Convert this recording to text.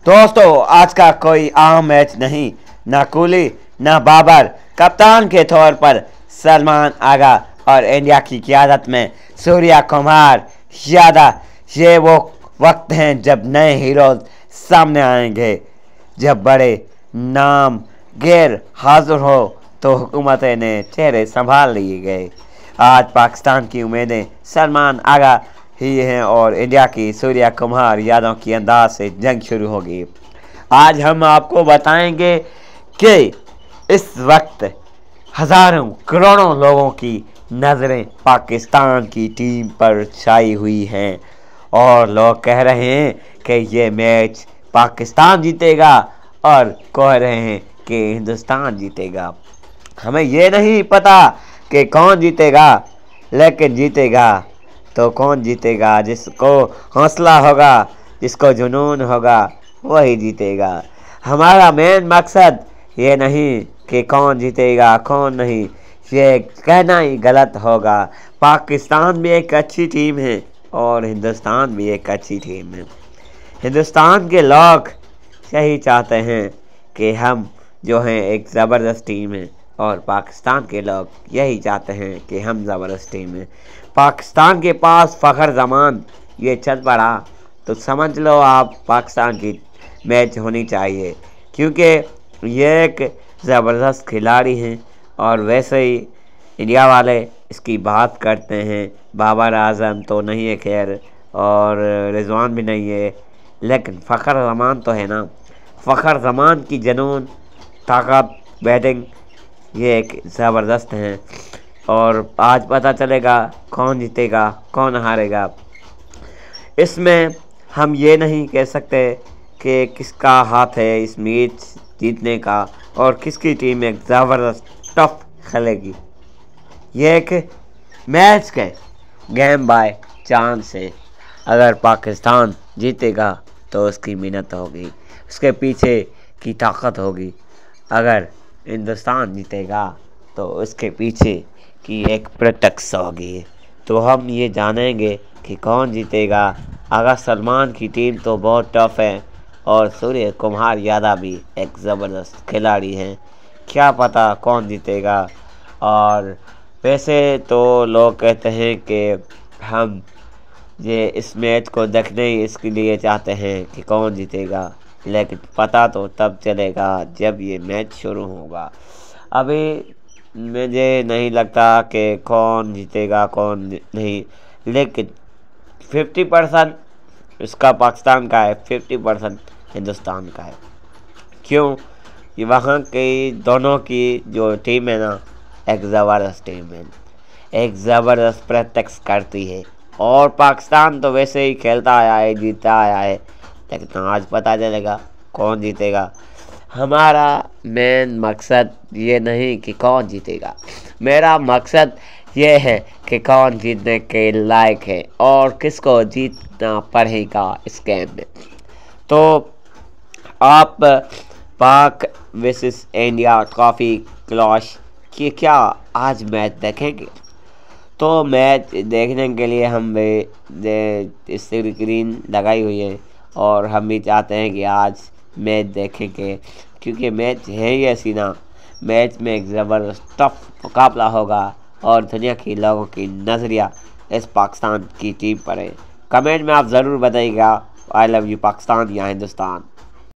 दोस्तों, आज का कोई आम मैच नहीं। ना कोहली ना बाबर, कप्तान के तौर पर सलमान आगा और इंडिया की क़यादत में सूर्या कुमार यादव। ये वो वक्त हैं जब नए हीरोज सामने आएंगे। जब बड़े नाम गैर हाजिर हो तो हुकूमतें ने चेहरे संभाल लिए गए। आज पाकिस्तान की उम्मीदें सलमान आगा ही हैं और इंडिया की सूर्या कुमार यादव की अंदाज से जंग शुरू होगी। आज हम आपको बताएंगे कि इस वक्त हज़ारों करोड़ों लोगों की नज़रें पाकिस्तान की टीम पर छाई हुई हैं और लोग कह रहे हैं कि ये मैच पाकिस्तान जीतेगा और कह रहे हैं कि हिंदुस्तान जीतेगा। हमें ये नहीं पता कि कौन जीतेगा, लेकिन जीतेगा तो कौन जीतेगा? जिसको हौसला होगा, जिसको जुनून होगा, वही जीतेगा। हमारा मेन मकसद ये नहीं कि कौन जीतेगा कौन नहीं, ये कहना ही गलत होगा। पाकिस्तान भी एक अच्छी टीम है और हिंदुस्तान भी एक अच्छी टीम है। हिंदुस्तान के लोग यही चाहते हैं कि हम जो हैं एक ज़बरदस्त टीम है और पाकिस्तान के लोग यही चाहते हैं कि हम ज़बरदस्त टीम हैं। पाकिस्तान के पास फ़खर ज़मान ये चल पड़ा तो समझ लो आप पाकिस्तान की मैच होनी चाहिए, क्योंकि ये एक ज़बरदस्त खिलाड़ी हैं। और वैसे ही इंडिया वाले इसकी बात करते हैं। बाबर आज़म तो नहीं है खैर, और रिजवान भी नहीं है, लेकिन फ़खर ज़मान तो है ना। फ़खर ज़मान की जुनून, ताकत, बैटिंग ये एक ज़बरदस्त हैं। और आज पता चलेगा कौन जीतेगा कौन हारेगा। इसमें हम ये नहीं कह सकते कि किसका हाथ है इस मैच जीतने का और किसकी टीम एक ज़बरदस्त टफ खेलेगी। ये एक मैच के गेम बाय चांस है। अगर पाकिस्तान जीतेगा तो उसकी मेहनत होगी, उसके पीछे की ताकत होगी। अगर हिंदुस्तान जीतेगा तो उसके पीछे की एक प्रैक्टिस होगी। तो हम ये जानेंगे कि कौन जीतेगा। अगर सलमान की टीम तो बहुत टफ है और सूर्य कुमार यादव भी एक ज़बरदस्त खिलाड़ी हैं। क्या पता कौन जीतेगा। और वैसे तो लोग कहते हैं कि हम ये इस मैच को देखने ही इसके लिए चाहते हैं कि कौन जीतेगा, लेकिन पता तो तब चलेगा जब ये मैच शुरू होगा। अभी मुझे नहीं लगता कि कौन जीतेगा कौन नहीं, लेकिन 50% इसका पाकिस्तान का है, 50% हिंदुस्तान का है। क्यों? ये वहाँ की दोनों की जो टीम है ना, एक ज़बरदस्त टीम है, एक ज़बरदस्त प्रैक्टिस करती है। और पाकिस्तान तो वैसे ही खेलता आया है, जीतता आया है, लेकिन आज पता चलेगा कौन जीतेगा। हमारा मेन मकसद ये नहीं कि कौन जीतेगा, मेरा मकसद ये है कि कौन जीतने के लायक है और किसको जीतना पड़ेगा इस गेम में। तो आप पाक वर्सेस इंडिया ट्रॉफी क्लैश की क्या आज मैच देखेंगे? तो मैच देखने के लिए हम स्क्रीन लगाई हुई है और हम भी चाहते हैं कि आज मैच देखेंगे, क्योंकि मैच है ही ऐसी ना। मैच में एक ज़बरदस्त टफ मुकाबला होगा और दुनिया के लोगों की नज़रिया इस पाकिस्तान की टीम पर है। कमेंट में आप ज़रूर बताइएगा आई लव यू पाकिस्तान या हिंदुस्तान।